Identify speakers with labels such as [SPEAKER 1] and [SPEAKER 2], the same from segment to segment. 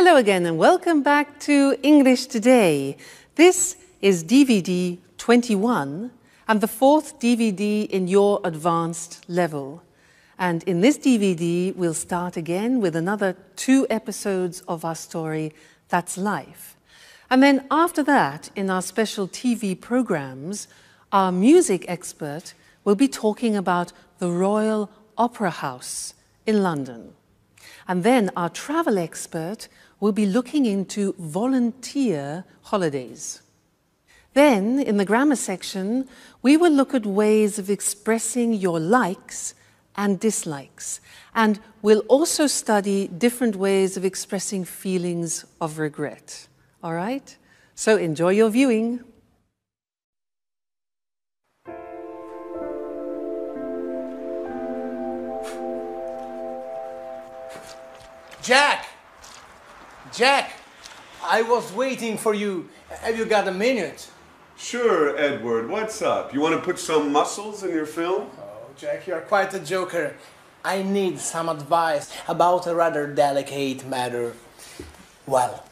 [SPEAKER 1] Hello again and welcome back to English Today. This is DVD 21 and the fourth DVD in your advanced level. And in this DVD, we'll start again with another 2 episodes of our story, That's Life. And then after that, in our special TV programs, our music expert will be talking about the Royal Opera House in London. And then our travel expert will be looking into volunteer holidays. Then, in the grammar section, we will look at ways of expressing your likes and dislikes. And we'll also study different ways of expressing feelings of regret. All right? So enjoy your viewing.
[SPEAKER 2] Jack! Jack! I was waiting for you. Have you got a minute?
[SPEAKER 3] Sure, Edward. What's up? You want to put some muscles in your film?
[SPEAKER 2] Oh, Jack, you're quite a joker. I need some advice about a rather delicate matter. Well,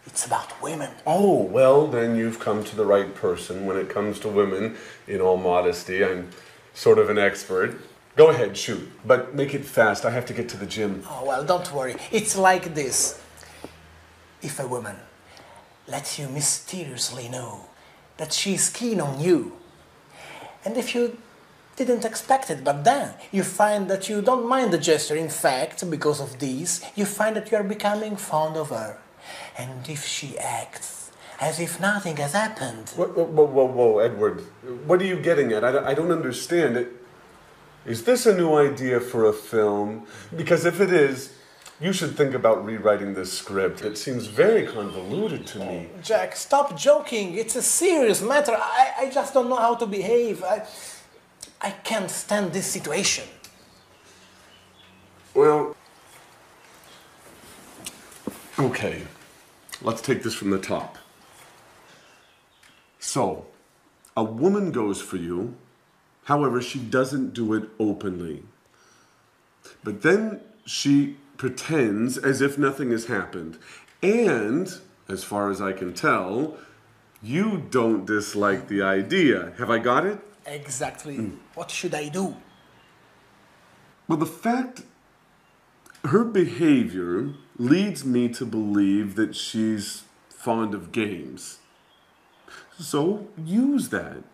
[SPEAKER 2] it's about women.
[SPEAKER 3] Oh, well, then you've come to the right person. When it comes to women, in all modesty, I'm sort of an expert. Go ahead, shoot. But make it fast. I have to get to the gym.
[SPEAKER 2] Oh, well, don't worry. It's like this. If a woman lets you mysteriously know that she's keen on you, and if you didn't expect it, but then you find that you don't mind the gesture, in fact, because of this, you find that you are becoming fond of her. And if she acts as if nothing has happened...
[SPEAKER 3] Whoa, Edward. What are you getting at? I don't understand it. Is this a new idea for a film? Because if it is, you should think about rewriting this script. It seems very convoluted to me.
[SPEAKER 2] Jack, stop joking. It's a serious matter. I just don't know how to behave. I can't stand this situation.
[SPEAKER 3] Well, okay. Let's take this from the top. So, a woman goes for you. However, she doesn't do it openly. But then she pretends as if nothing has happened. And, as far as I can tell, you don't dislike the idea. Have I got it?
[SPEAKER 2] Exactly. What should I do?
[SPEAKER 3] Well, the fact, her behavior leads me to believe that she's fond of games. So use that.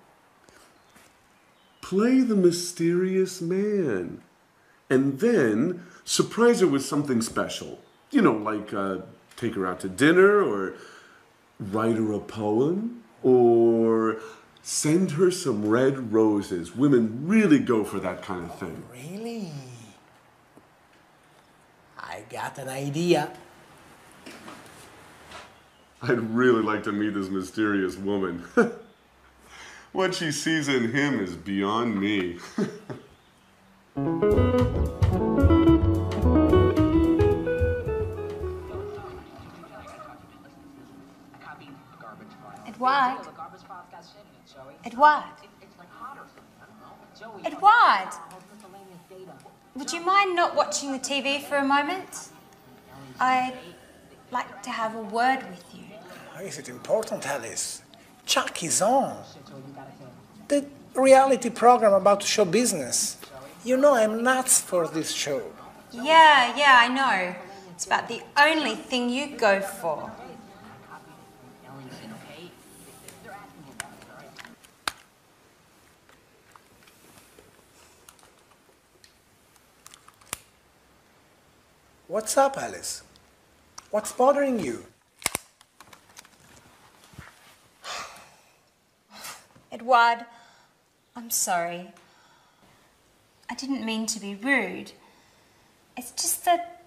[SPEAKER 3] Play the mysterious man. And then surprise her with something special. You know, like take her out to dinner, or write her a poem, or send her some red roses. Women really go for that kind of thing.
[SPEAKER 2] Really? I got an idea.
[SPEAKER 3] I'd really like to meet this mysterious woman. What she sees in him is beyond me.
[SPEAKER 4] Edward? Edward? Edward? Would you mind not watching the TV for a moment? I'd like to have a word with you.
[SPEAKER 2] Is it important, Alice? Chuck is on. The reality program about show business. You know I'm nuts for this show.
[SPEAKER 4] Yeah, I know. It's about the only thing you go for.
[SPEAKER 2] What's up, Alice? What's bothering you?
[SPEAKER 4] Edward, I'm sorry. I didn't mean to be rude. It's just that...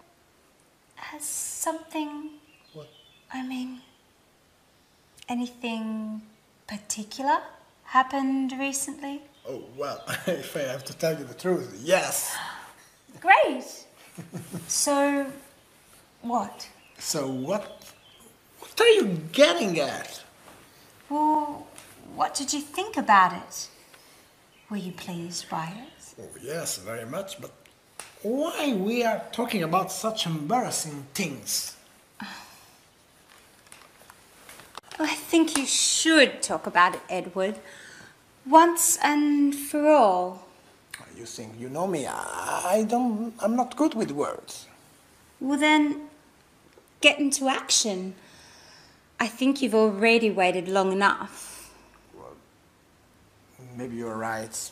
[SPEAKER 4] has something...
[SPEAKER 2] What?
[SPEAKER 4] I mean... anything particular happened recently?
[SPEAKER 2] Oh, well, if I have to tell you the truth, yes.
[SPEAKER 4] Great! So, what?
[SPEAKER 2] So what are you getting at?
[SPEAKER 4] Well, what did you think about it? Were you pleased by it?
[SPEAKER 2] Oh, yes, very much, but why we are talking about such embarrassing things?
[SPEAKER 4] Well, I think you should talk about it, Edward. Once and for all.
[SPEAKER 2] You think you know me? I'm not good with words.
[SPEAKER 4] Well then, get into action. I think you've already waited long enough.
[SPEAKER 2] Well, maybe you're right.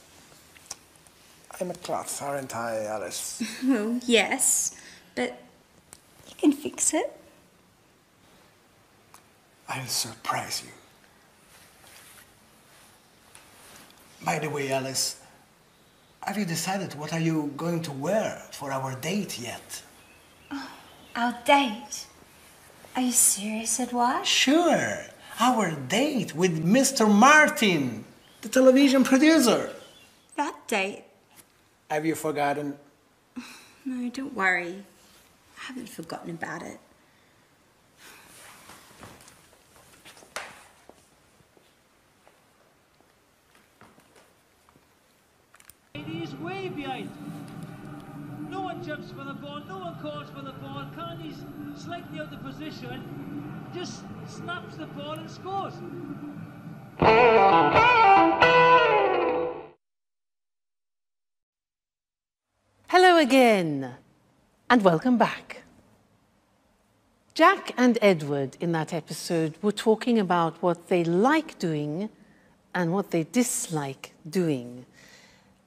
[SPEAKER 2] I'm a klutz, aren't I, Alice?
[SPEAKER 4] Well, yes, but you can fix it.
[SPEAKER 2] I'll surprise you. By the way, Alice, have you decided what are you going to wear for our date yet?
[SPEAKER 4] Oh, our date? Are you serious, Edward?
[SPEAKER 2] Sure, our date with Mr. Martin, the television producer.
[SPEAKER 4] That date?
[SPEAKER 2] Have you forgotten?
[SPEAKER 4] No, don't worry. I haven't forgotten about it.
[SPEAKER 5] He is way behind. No one jumps for the ball, no one calls for the ball. Carney's slightly out of position, just snaps the ball and scores.
[SPEAKER 1] Hello again, and welcome back. Jack and Edward in that episode were talking about what they like doing and what they dislike doing.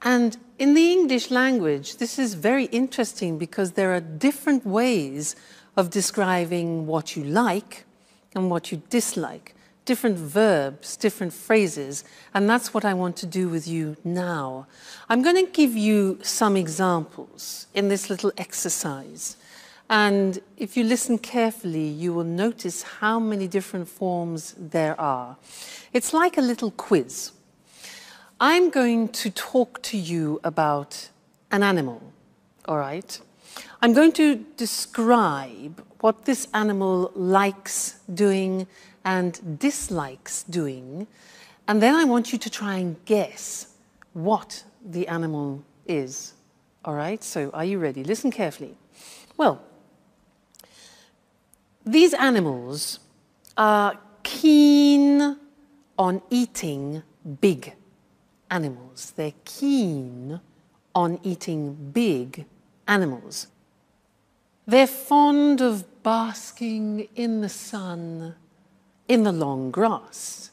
[SPEAKER 1] And in the English language, this is very interesting because there are different ways of describing what you like and what you dislike, different verbs, different phrases, and that's what I want to do with you now. I'm going to give you some examples in this little exercise. And if you listen carefully, you will notice how many different forms there are. It's like a little quiz. I'm going to talk to you about an animal, all right? I'm going to describe what this animal likes doing and dislikes doing, and then I want you to try and guess what the animal is, all right? So are you ready? Listen carefully. Well, these animals are keen on eating big animals. They're keen on eating big animals. They're fond of basking in the sun in the long grass.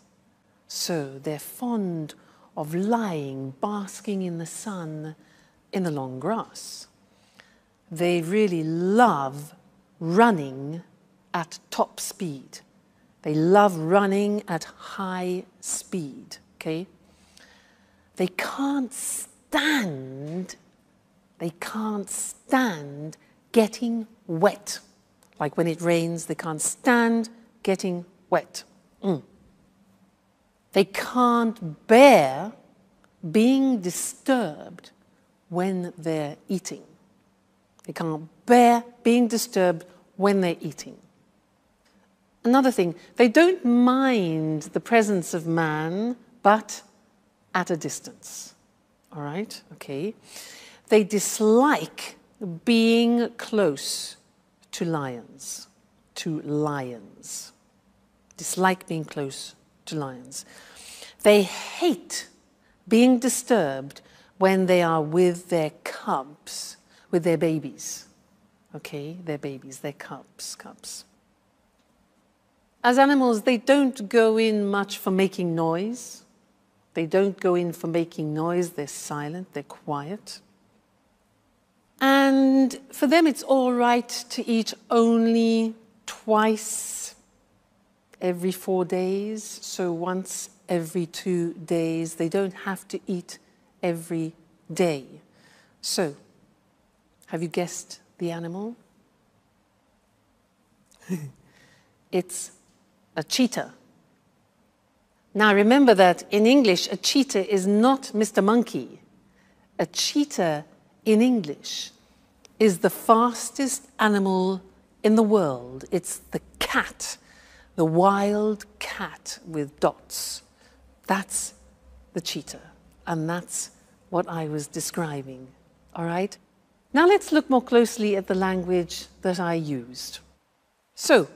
[SPEAKER 1] So they're fond of lying, basking in the sun in the long grass. They really love running at top speed. They love running at high speed, okay? They can't stand getting wet. Like when it rains, they can't stand getting wet. They can't bear being disturbed when they're eating. They can't bear being disturbed when they're eating. Another thing, they don't mind the presence of man, but at a distance, all right? Okay. They dislike being close to lions, Dislike being close to lions. They hate being disturbed when they are with their cubs, with their babies, okay? Their babies, their cubs. As animals, they don't go in much for making noise. They don't go in for making noise, they're silent, they're quiet. And for them it's all right to eat only twice every 4 days, so once every 2 days. They don't have to eat every day. So, have you guessed the animal? It's a cheetah. Now remember that in English, a cheetah is not Mr. Monkey. A cheetah in English is the fastest animal in the world. It's the cat, the wild cat with dots. That's the cheetah, and that's what I was describing, all right? Now let's look more closely at the language that I used. So,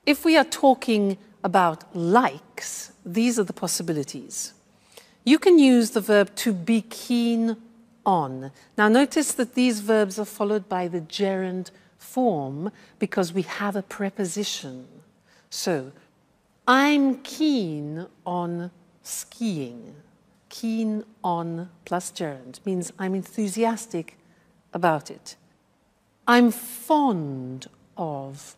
[SPEAKER 1] if we are talking about likes, these are the possibilities. You can use the verb to be keen on. Now notice that these verbs are followed by the gerund form because we have a preposition. So, I'm keen on skiing. Keen on plus gerund means I'm enthusiastic about it. I'm fond of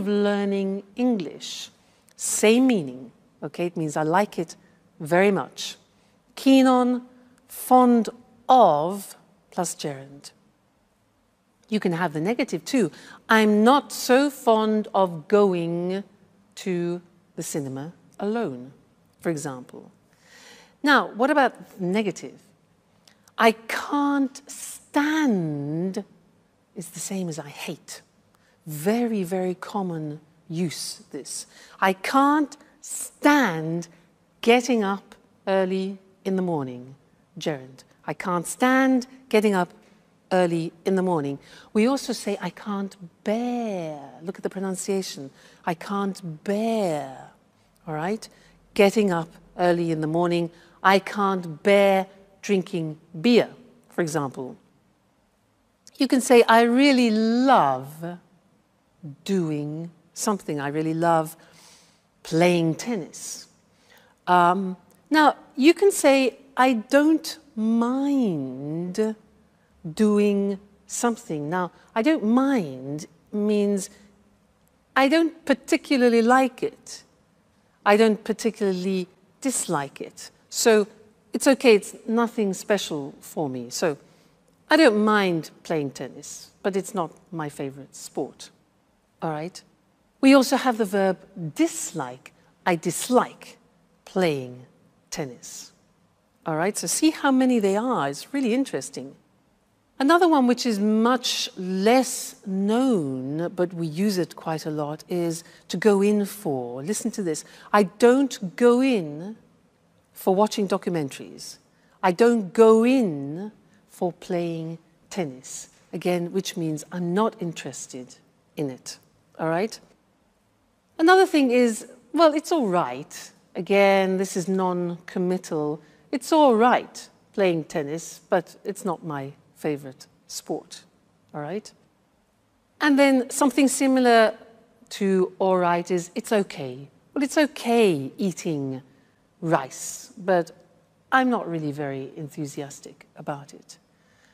[SPEAKER 1] learning English. Same meaning, okay? It means I like it very much. Keen on, fond of, plus gerund. You can have the negative too. I'm not so fond of going to the cinema alone, for example. Now, what about negative? I can't stand is the same as I hate. Very, very common use, this. I can't stand getting up early in the morning. Gerund. I can't stand getting up early in the morning. We also say, I can't bear. Look at the pronunciation. I can't bear. All right? Getting up early in the morning. I can't bear drinking beer, for example. You can say, I really love doing something. I really love playing tennis. Now, you can say, I don't mind doing something. Now, I don't mind means I don't particularly like it. I don't particularly dislike it. So it's okay, it's nothing special for me. So I don't mind playing tennis, but it's not my favorite sport. All right? We also have the verb dislike. I dislike playing tennis. All right? So see how many they are. It's really interesting. Another one which is much less known, but we use it quite a lot, is to go in for. Listen to this. I don't go in for watching documentaries. I don't go in for playing tennis. Again, which means I'm not interested in it. All right? Another thing is, well, it's all right. Again, this is non-committal. It's all right playing tennis, but it's not my favorite sport. All right? And then something similar to all right is it's okay. Well, it's okay eating rice, but I'm not really very enthusiastic about it.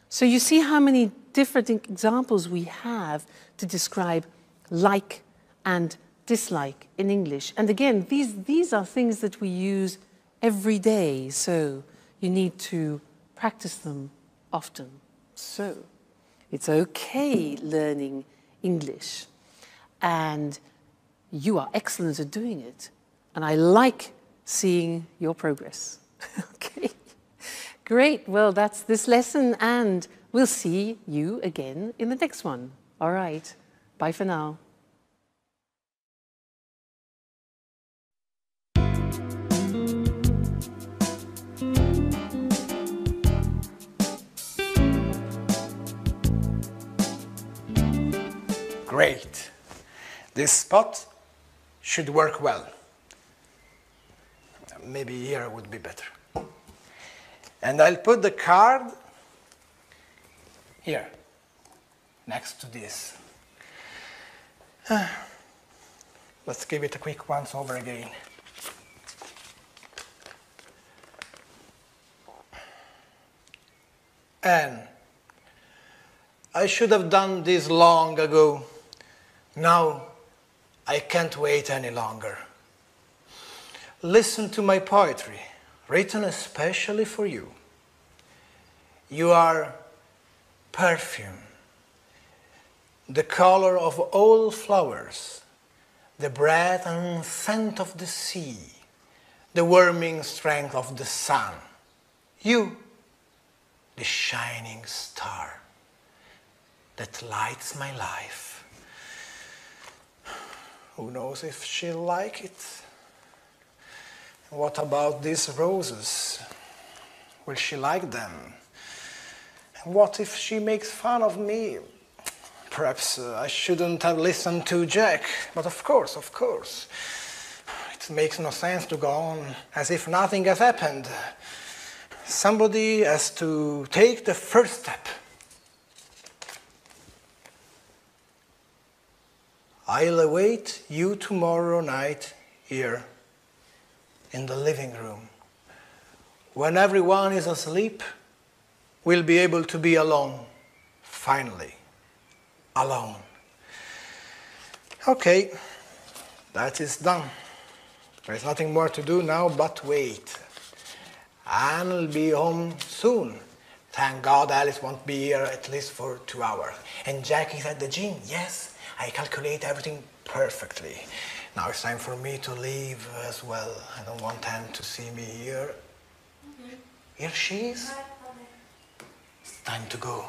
[SPEAKER 1] So you see how many different examples we have to describe like and dislike in English. And again, these are things that we use every day, so you need to practice them often. So it's okay learning English, and you are excellent at doing it. And I like seeing your progress. Okay, great. Well, that's this lesson, and we'll see you again in the next one. All right, bye for now.
[SPEAKER 2] Great. This spot should work well. Maybe here would be better. And I'll put the card here, next to this. Let's give it a quick once over again. And I should have done this long ago. Now I can't wait any longer. Listen to my poetry, written especially for you. You are perfume, the color of all flowers, the breath and scent of the sea, the warming strength of the sun. You, the shining star that lights my life. Who knows if she'll like it? What about these roses? Will she like them? And what if she makes fun of me? Perhaps I shouldn't have listened to Jack, but of course. It makes no sense to go on as if nothing has happened. Somebody has to take the first step. I'll await you tomorrow night here in the living room. When everyone is asleep, we'll be able to be alone. Finally, alone. Okay, that is done. There's nothing more to do now but wait. Anne will be home soon. Thank God Alice won't be here at least for 2 hours. And Jack is at the gym, yes. I calculate everything perfectly. Now it's time for me to leave as well. I don't want Anne to see me here. Here she is. It's time to go.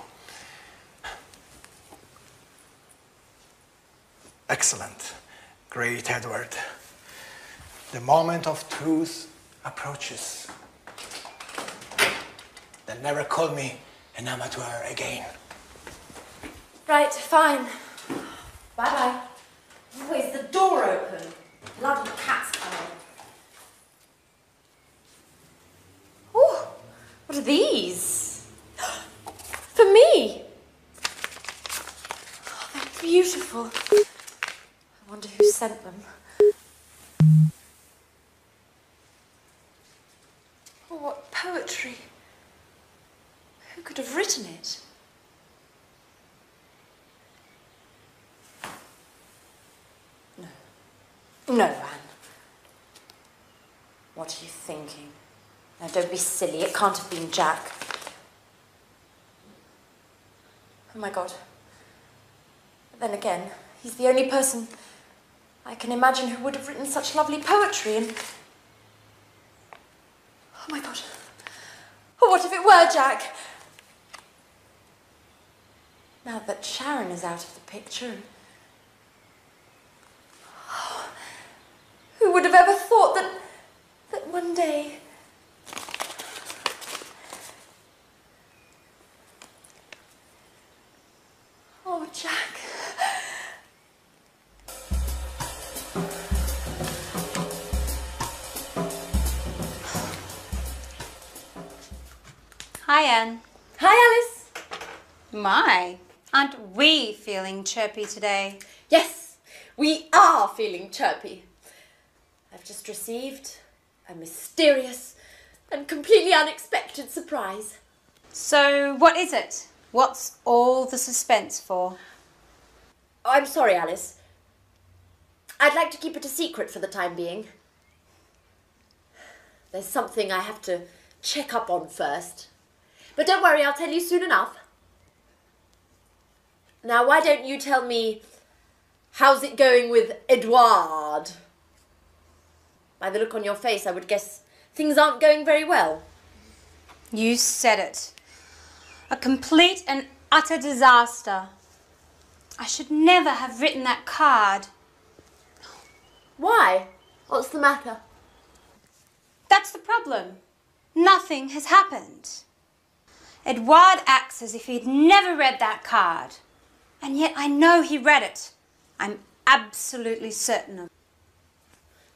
[SPEAKER 2] Excellent. Great, Edward. The moment of truth approaches. Then never call me an amateur again.
[SPEAKER 6] Right, fine. Bye-bye. Oh, is the door open? Bloody cat's coming. Oh, what are these? For me? Oh, they're beautiful. I wonder who sent them. Oh, what poetry. Who could have written it? No, Anne. What are you thinking? Now, don't be silly. It can't have been Jack. Oh, my God. But then again, he's the only person I can imagine who would have written such lovely poetry and... Oh, my God. Oh, what if it were Jack? Now that Sharon is out of the picture... Who would have ever thought that one day... Oh, Jack.
[SPEAKER 4] Hi, Anne.
[SPEAKER 6] Hi, Alice.
[SPEAKER 4] My, aren't we feeling chirpy today?
[SPEAKER 6] Yes, we are feeling chirpy. I've just received a mysterious and completely unexpected surprise.
[SPEAKER 4] So, what is it? What's all the suspense for?
[SPEAKER 6] I'm sorry, Alice. I'd like to keep it a secret for the time being. There's something I have to check up on first. But don't worry, I'll tell you soon enough. Now, why don't you tell me, how's it going with Edouard? By the look on your face, I would guess things aren't going very well.
[SPEAKER 4] You said it. A complete and utter disaster. I should never have written that card.
[SPEAKER 6] Why? What's the matter?
[SPEAKER 4] That's the problem. Nothing has happened. Edouard acts as if he'd never read that card. And yet I know he read it. I'm absolutely certain of it.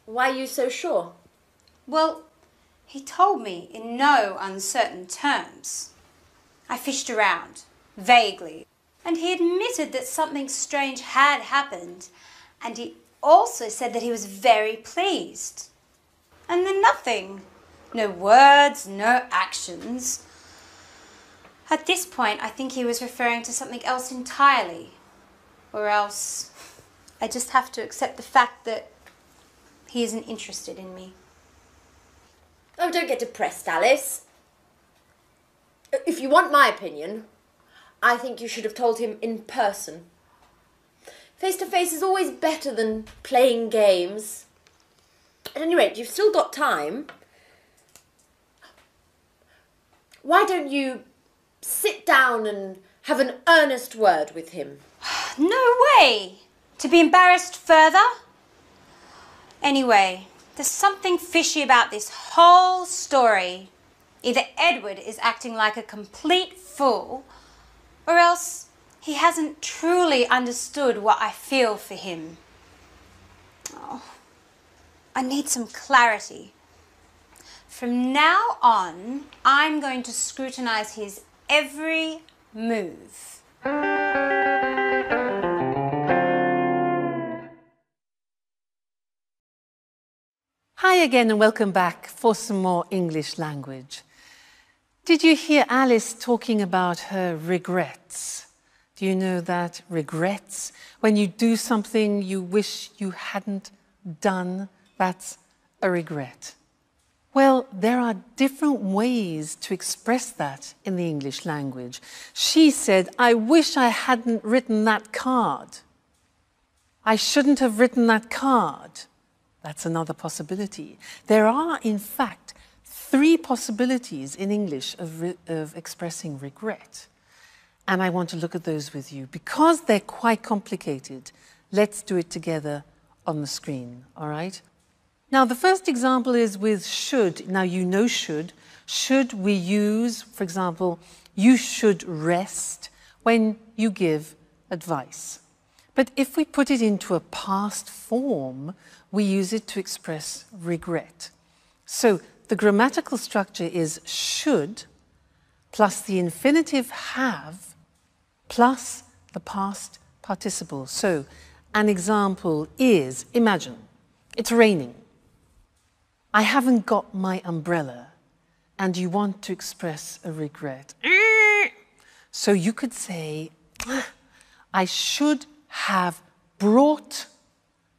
[SPEAKER 6] Why are you so sure?
[SPEAKER 4] Well, he told me in no uncertain terms. I fished around, vaguely, and he admitted that something strange had happened, and he also said that he was very pleased. And then nothing. No words, no actions. At this point, I think he was referring to something else entirely. Or else, I just have to accept the fact that he isn't interested in me.
[SPEAKER 6] Oh, don't get depressed, Alice. If you want my opinion, I think you should have told him in person. Face to face is always better than playing games. At any rate, you've still got time. Why don't you sit down and have an earnest word with him?
[SPEAKER 4] No way! To be embarrassed further? Anyway, there's something fishy about this whole story. Either Edward is acting like a complete fool, or else he hasn't truly understood what I feel for him. Oh. I need some clarity. From now on, I'm going to scrutinize his every move.
[SPEAKER 1] Hi again and welcome back for some more English language. Did you hear Alice talking about her regrets? Do you know that regrets, when you do something you wish you hadn't done, that's a regret? Well, there are different ways to express that in the English language. She said, I wish I hadn't written that card. I shouldn't have written that card. That's another possibility. There are, in fact, 3 possibilities in English of expressing regret. And I want to look at those with you. Because they're quite complicated, let's do it together on the screen, all right? Now, the first example is with should. Now, you know should. Should we use, for example, you should rest when you give advice. But if we put it into a past form, we use it to express regret. So the grammatical structure is should plus the infinitive have plus the past participle. So an example is, imagine, it's raining. I haven't got my umbrella and you want to express a regret. So you could say, I should have brought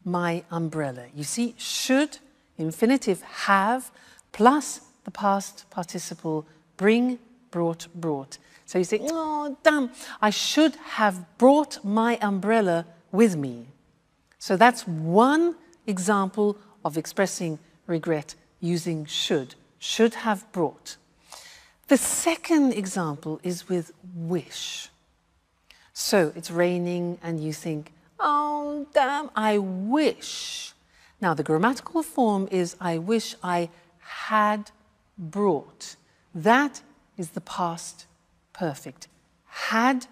[SPEAKER 1] my umbrella. You see, should, infinitive have, plus the past participle, bring, brought, brought. So you say, oh, damn, I should have brought my umbrella with me. So that's one example of expressing regret using should have brought. The second example is with wish. So it's raining and you think, oh, damn, I wish. Now, the grammatical form is I wish I had brought. That is the past perfect. Had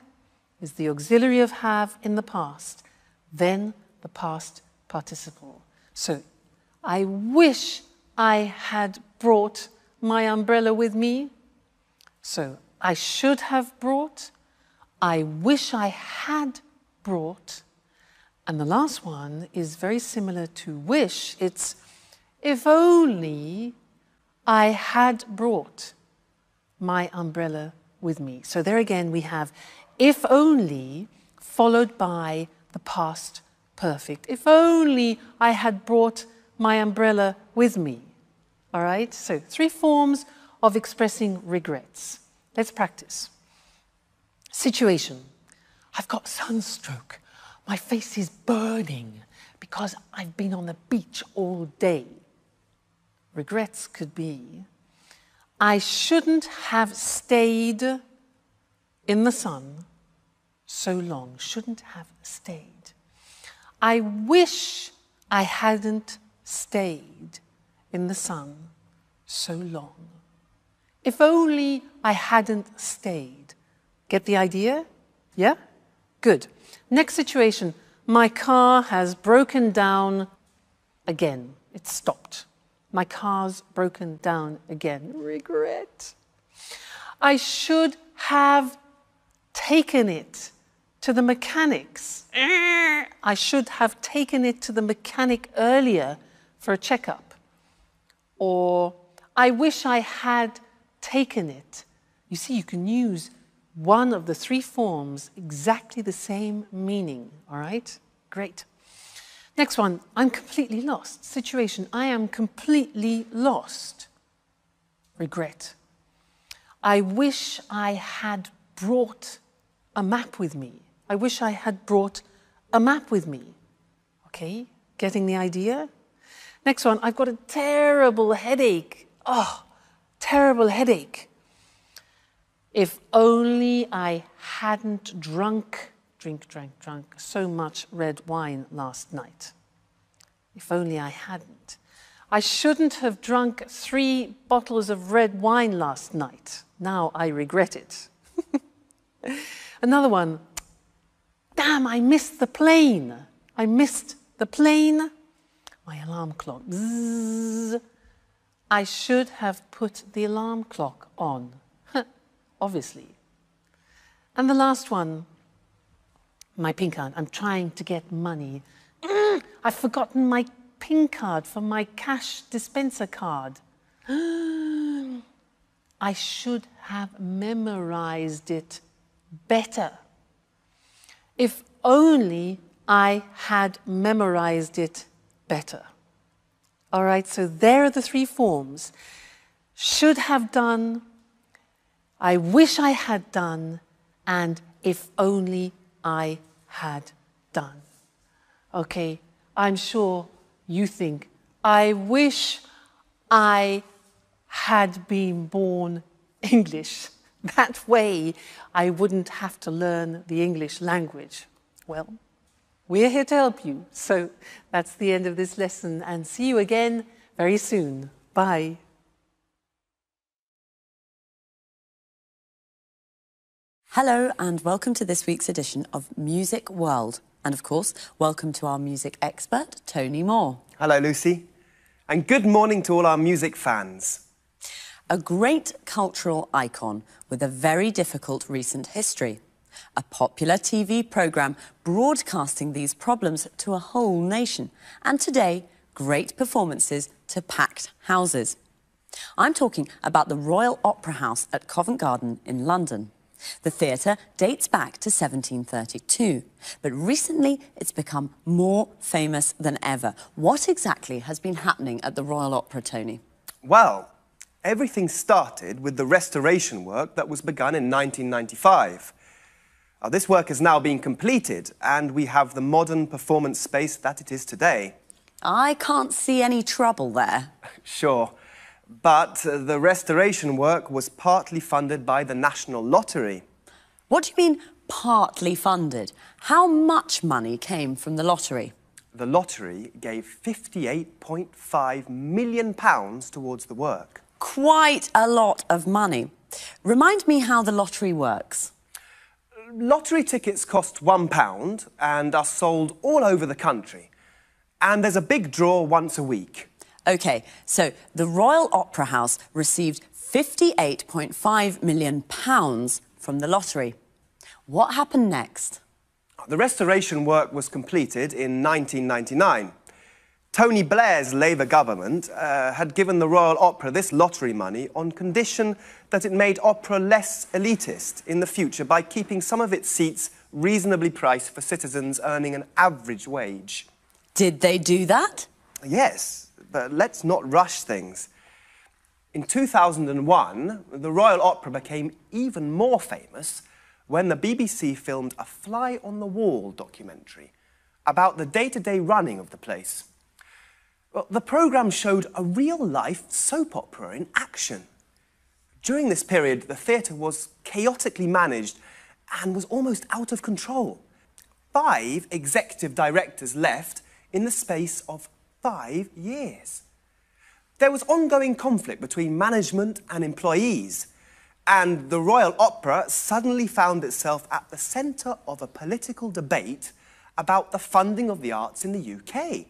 [SPEAKER 1] is the auxiliary of have in the past, then the past participle. So, I wish I had brought my umbrella with me. So, I should have brought. I wish I had brought. And the last one is very similar to wish. It's if only I had brought my umbrella with me. So there again we have if only followed by the past perfect. If only I had brought my umbrella with me. All right? So 3 forms of expressing regrets. Let's practice. Situation. I've got sunstroke. My face is burning because I've been on the beach all day. Regrets could be, I shouldn't have stayed in the sun so long. Shouldn't have stayed. I wish I hadn't stayed in the sun so long. If only I hadn't stayed. Get the idea? Yeah? Good. Next situation. My car has broken down again. It's stopped. My car's broken down again. Regret. I should have taken it to the mechanics. I should have taken it to the mechanic earlier for a checkup. Or I wish I had taken it. You see, you can use one of the 3 forms, exactly the same meaning. All right? Great. Next one, I'm completely lost. Situation, I am completely lost. Regret. I wish I had brought a map with me. I wish I had brought a map with me. Okay, getting the idea? Next one, I've got a terrible headache. Oh, terrible headache. If only I hadn't drunk so much red wine last night. If only I hadn't. I shouldn't have drunk 3 bottles of red wine last night. Now I regret it. Another one. Damn, I missed the plane. I missed the plane. My alarm clock. Bzzz. I should have put the alarm clock on. Obviously. And the last one, my PIN card. I'm trying to get money. I've forgotten my PIN card for my cash dispenser card. I should have memorized it better. If only I had memorized it better. All right, so there are the three forms. Should have done, I wish I had done, and if only I had done. Okay, I'm sure you think, I wish I had been born English. That way I wouldn't have to learn the English language. Well, we're here to help you. So that's the end of this lesson, and see you again very soon. Bye.
[SPEAKER 7] Hello and welcome to this week's edition of Music World. And of course, welcome to our music expert, Tony Moore.
[SPEAKER 8] Hello, Lucy. And good morning to all our music fans.
[SPEAKER 7] A great cultural icon with a very difficult recent history. A popular TV programme broadcasting these problems to a whole nation. And today, great performances to packed houses. I'm talking about the Royal Opera House at Covent Garden in London. The theatre dates back to 1732, but recently it's become more famous than ever. What exactly has been happening at the Royal Opera, Tony?
[SPEAKER 8] Well, everything started with the restoration work that was begun in 1995. This work has now been completed, and we have the modern performance space that it is today.
[SPEAKER 7] I can't see any trouble there.
[SPEAKER 8] Sure. But the restoration work was partly funded by the National Lottery.
[SPEAKER 7] What do you mean, partly funded? How much money came from the lottery?
[SPEAKER 8] The lottery gave £58.5 million towards the work.
[SPEAKER 7] Quite a lot of money. Remind me how the lottery works.
[SPEAKER 8] Lottery tickets cost £1 and are sold all over the country. And there's a big draw once a week.
[SPEAKER 7] OK, so the Royal Opera House received £58.5 million from the lottery. What happened next?
[SPEAKER 8] The restoration work was completed in 1999. Tony Blair's Labour government had given the Royal Opera this lottery money on condition that it made opera less elitist in the future by keeping some of its seats reasonably priced for citizens earning an average wage.
[SPEAKER 7] Did they do that?
[SPEAKER 8] Yes, but let's not rush things. In 2001, the Royal Opera became even more famous when the BBC filmed a fly-on-the-wall documentary about the day-to-day running of the place. Well, the programme showed a real-life soap opera in action. During this period, the theatre was chaotically managed and was almost out of control. 5 executive directors left in the space of 5 years. There was ongoing conflict between management and employees, and the Royal Opera suddenly found itself at the centre of a political debate about the funding of the arts in the UK.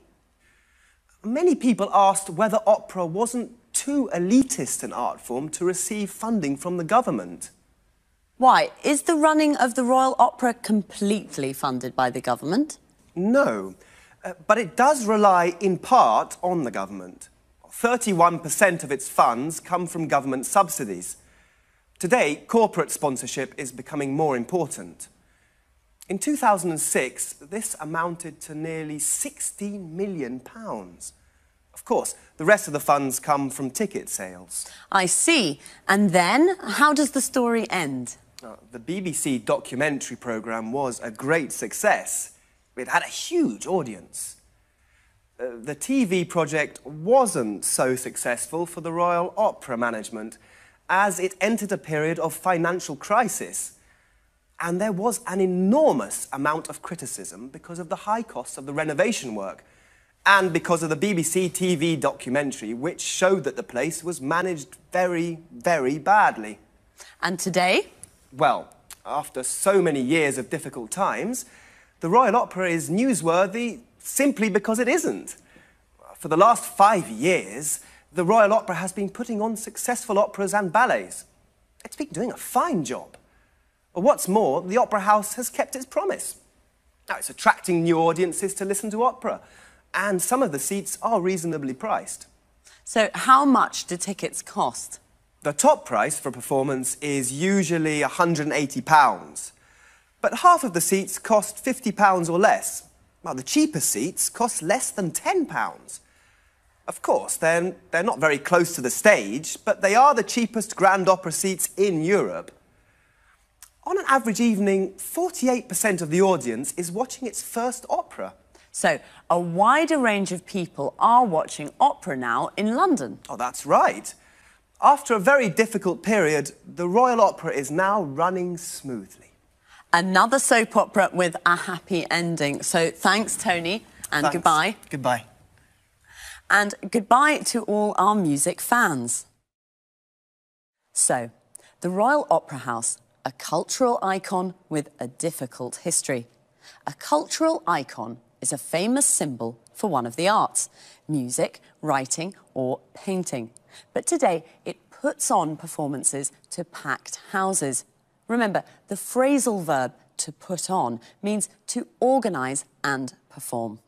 [SPEAKER 8] Many people asked whether opera wasn't too elitist an art form to receive funding from the government.
[SPEAKER 7] Why? Is the running of the Royal Opera completely funded by the government?
[SPEAKER 8] No. But it does rely in part on the government. 31% of its funds come from government subsidies. Today, corporate sponsorship is becoming more important. In 2006, this amounted to nearly £16 million. Of course, the rest of the funds come from ticket sales.
[SPEAKER 7] I see. And then, how does the story end?
[SPEAKER 8] The BBC documentary programme was a great success. It had a huge audience. The TV project wasn't so successful for the Royal Opera management, as it entered a period of financial crisis. And there was an enormous amount of criticism because of the high costs of the renovation work, and because of the BBC TV documentary, which showed that the place was managed very, very badly.
[SPEAKER 7] And today?
[SPEAKER 8] Well, after so many years of difficult times, the Royal Opera is newsworthy simply because it isn't. For the last 5 years, the Royal Opera has been putting on successful operas and ballets. It's been doing a fine job. What's more, the Opera House has kept its promise. Now, it's attracting new audiences to listen to opera, and some of the seats are reasonably priced.
[SPEAKER 7] So how much do tickets cost?
[SPEAKER 8] The top price for a performance is usually £180, but half of the seats cost £50 or less, while the cheaper seats cost less than £10. Of course, they're not very close to the stage, but they are the cheapest grand opera seats in Europe. On an average evening, 48% of the audience is watching its first opera.
[SPEAKER 7] So a wider range of people are watching opera now in London.
[SPEAKER 8] Oh, that's right. After a very difficult period, the Royal Opera is now running smoothly.
[SPEAKER 7] Another soap opera with a happy ending. So thanks, Tony, and
[SPEAKER 8] Thanks.
[SPEAKER 7] goodbye.
[SPEAKER 8] Goodbye.
[SPEAKER 7] And goodbye to all our music fans. So, the Royal Opera House, a cultural icon with a difficult history. A cultural icon is a famous symbol for one of the arts, music, writing or painting. But today it puts on performances to packed houses. Remember, the phrasal verb to put on means to organise and perform.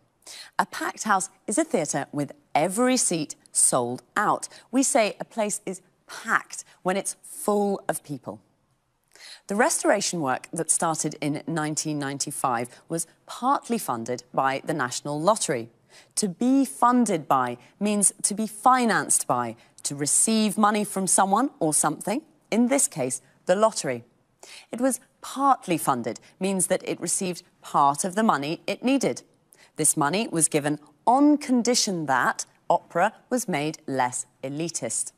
[SPEAKER 7] A packed house is a theatre with every seat sold out. We say a place is packed when it's full of people. The restoration work that started in 1995 was partly funded by the National Lottery. To be funded by means to be financed by, to receive money from someone or something, in this case, the lottery. It was partly funded, means that it received part of the money it needed. This money was given on condition that opera was made less elitist.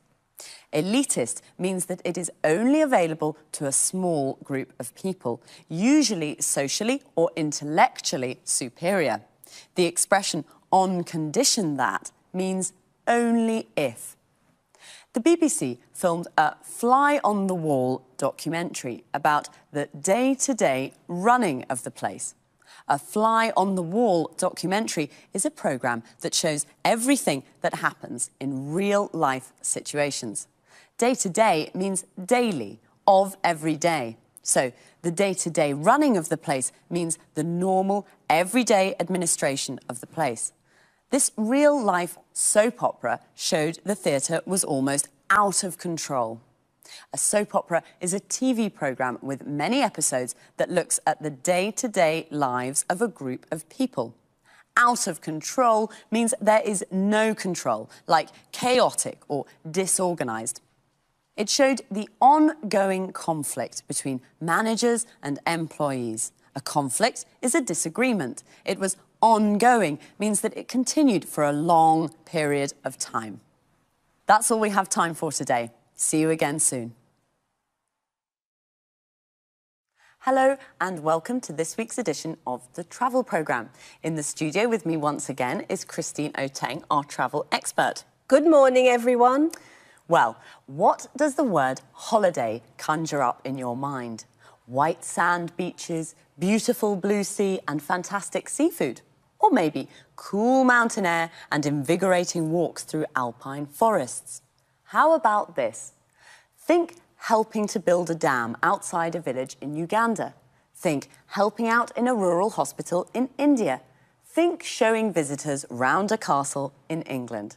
[SPEAKER 7] Elitist means that it is only available to a small group of people, usually socially or intellectually superior. The expression on condition that means only if. The BBC filmed a fly-on-the-wall documentary about the day-to-day running of the place. A fly-on-the-wall documentary is a programme that shows everything that happens in real-life situations. Day-to-day means daily, of every day. So the day-to-day running of the place means the normal, everyday administration of the place. This real-life soap opera showed the theatre was almost out of control. A soap opera is a TV programme with many episodes that looks at the day-to-day lives of a group of people. Out of control means there is no control, like chaotic or disorganised. It showed the ongoing conflict between managers and employees. A conflict is a disagreement. It was ongoing, means that it continued for a long period of time. That's all we have time for today. See you again soon. Hello and welcome to this week's edition of the Travel Programme. In the studio with me once again is Christine Oteng, our travel expert.
[SPEAKER 9] Good morning, everyone.
[SPEAKER 7] Well, what does the word holiday conjure up in your mind? White sand beaches, beautiful blue sea and fantastic seafood? Or maybe cool mountain air and invigorating walks through alpine forests? How about this? Think helping to build a dam outside a village in Uganda. Think helping out in a rural hospital in India. Think showing visitors round a castle in England.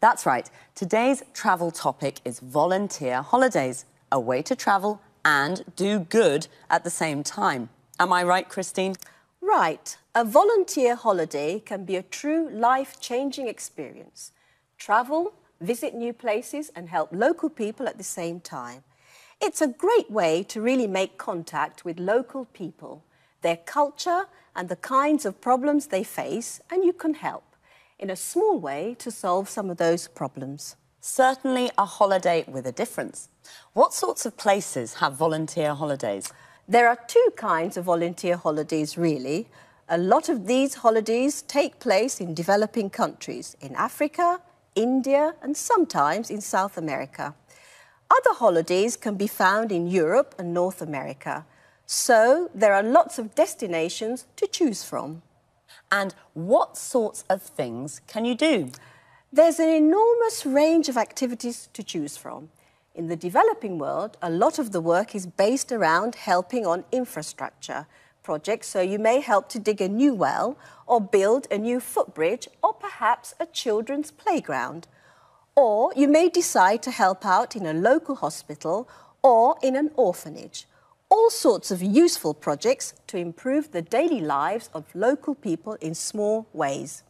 [SPEAKER 7] That's right, today's travel topic is volunteer holidays, a way to travel and do good at the same time. Am I right, Christine?
[SPEAKER 9] Right. A volunteer holiday can be a true life-changing experience. Travel, visit new places and help local people at the same time. It's a great way to really make contact with local people, their culture and the kinds of problems they face, and you can help in a small way to solve some of those problems.
[SPEAKER 7] Certainly a holiday with a difference. What sorts of places have volunteer holidays?
[SPEAKER 9] There are two kinds of volunteer holidays, really. A lot of these holidays take place in developing countries, in Africa, India, and sometimes in South America. Other holidays can be found in Europe and North America. So there are lots of destinations to choose from.
[SPEAKER 7] And what sorts of things can you do?
[SPEAKER 9] There's an enormous range of activities to choose from. In the developing world, a lot of the work is based around helping on infrastructure projects, so you may help to dig a new well or build a new footbridge or perhaps a children's playground. Or you may decide to help out in a local hospital or in an orphanage. All sorts of useful projects to improve the daily lives of local people in small ways.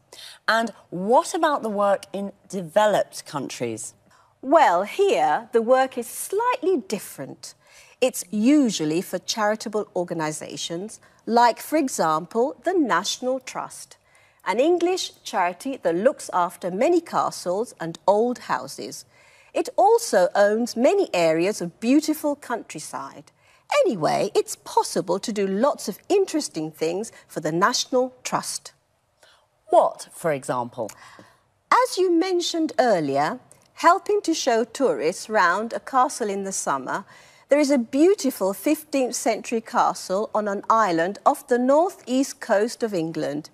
[SPEAKER 7] And what about the work in developed countries?
[SPEAKER 9] Well, here the work is slightly different. It's usually for charitable organisations, like, for example, the National Trust, an English charity that looks after many castles and old houses. It also owns many areas of beautiful countryside. Anyway, it's possible to do lots of interesting things for the National Trust.
[SPEAKER 7] What, for example?
[SPEAKER 9] As you mentioned earlier, helping to show tourists round a castle in the summer, there is a beautiful 15th century castle on an island off the northeast coast of England,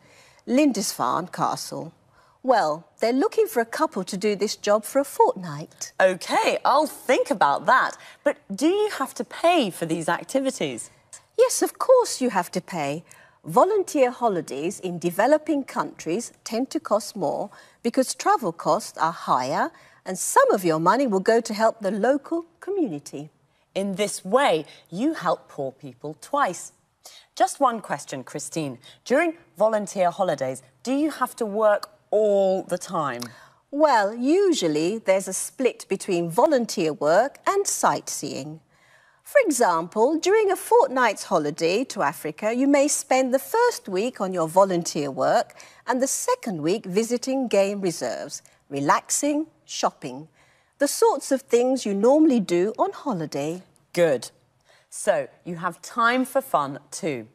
[SPEAKER 9] Lindisfarne Castle. Well, they're looking for a couple to do this job for a fortnight.
[SPEAKER 7] OK, I'll think about that. But do you have to pay for these activities?
[SPEAKER 9] Yes, of course you have to pay. Volunteer holidays in developing countries tend to cost more because travel costs are higher and some of your money will go to help the local community.
[SPEAKER 7] In this way, you help poor people twice. Just one question, Christine. During volunteer holidays, do you have to work all the time?
[SPEAKER 9] Well, usually there's a split between volunteer work and sightseeing. For example, during a fortnight's holiday to Africa, you may spend the first week on your volunteer work and the second week visiting game reserves, relaxing, shopping. The sorts of things you normally do on holiday.
[SPEAKER 7] Good. So, you have time for fun too.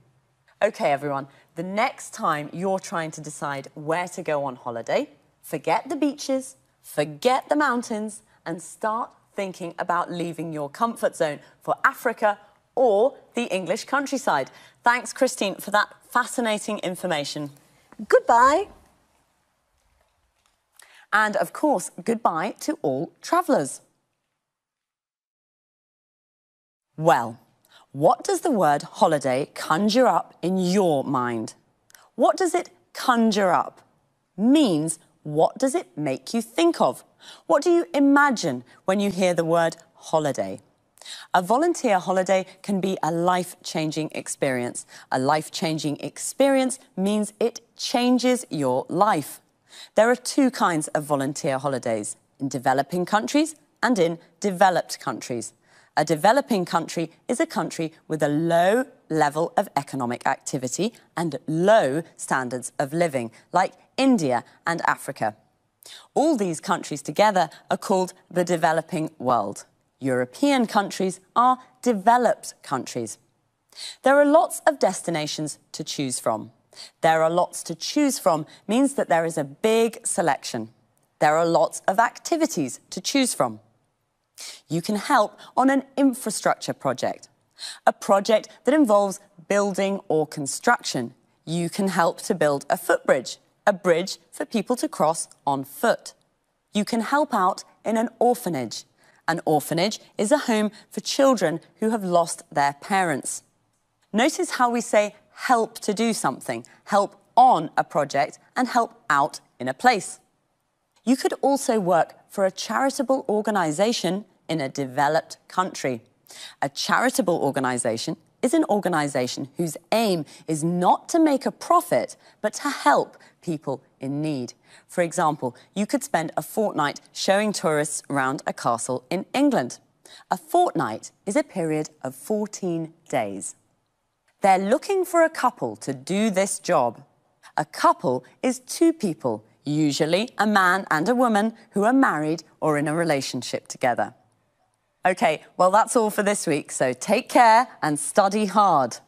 [SPEAKER 7] OK, everyone, the next time you're trying to decide where to go on holiday, forget the beaches, forget the mountains, and start thinking about leaving your comfort zone for Africa or the English countryside. Thanks, Christine, for that fascinating information.
[SPEAKER 9] Goodbye.
[SPEAKER 7] And, of course, goodbye to all travellers. Well, what does the word holiday conjure up in your mind? What does it conjure up? Means, what does it make you think of? What do you imagine when you hear the word holiday? A volunteer holiday can be a life-changing experience. A life-changing experience means it changes your life. There are two kinds of volunteer holidays, in developing countries and in developed countries. A developing country is a country with a low level of economic activity and low standards of living, like India and Africa. All these countries together are called the developing world. European countries are developed countries. There are lots of destinations to choose from. There are lots to choose from means that there is a big selection. There are lots of activities to choose from. You can help on an infrastructure project, a project that involves building or construction. You can help to build a footbridge, a bridge for people to cross on foot. You can help out in an orphanage. An orphanage is a home for children who have lost their parents. Notice how we say help to do something, help on a project, and help out in a place. You could also work for a charitable organisation in a developed country. A charitable organisation is an organisation whose aim is not to make a profit, but to help people in need. For example, you could spend a fortnight showing tourists around a castle in England. A fortnight is a period of 14 days. They're looking for a couple to do this job. A couple is two people, usually a man and a woman who are married or in a relationship together. OK, well, that's all for this week, so take care and study hard.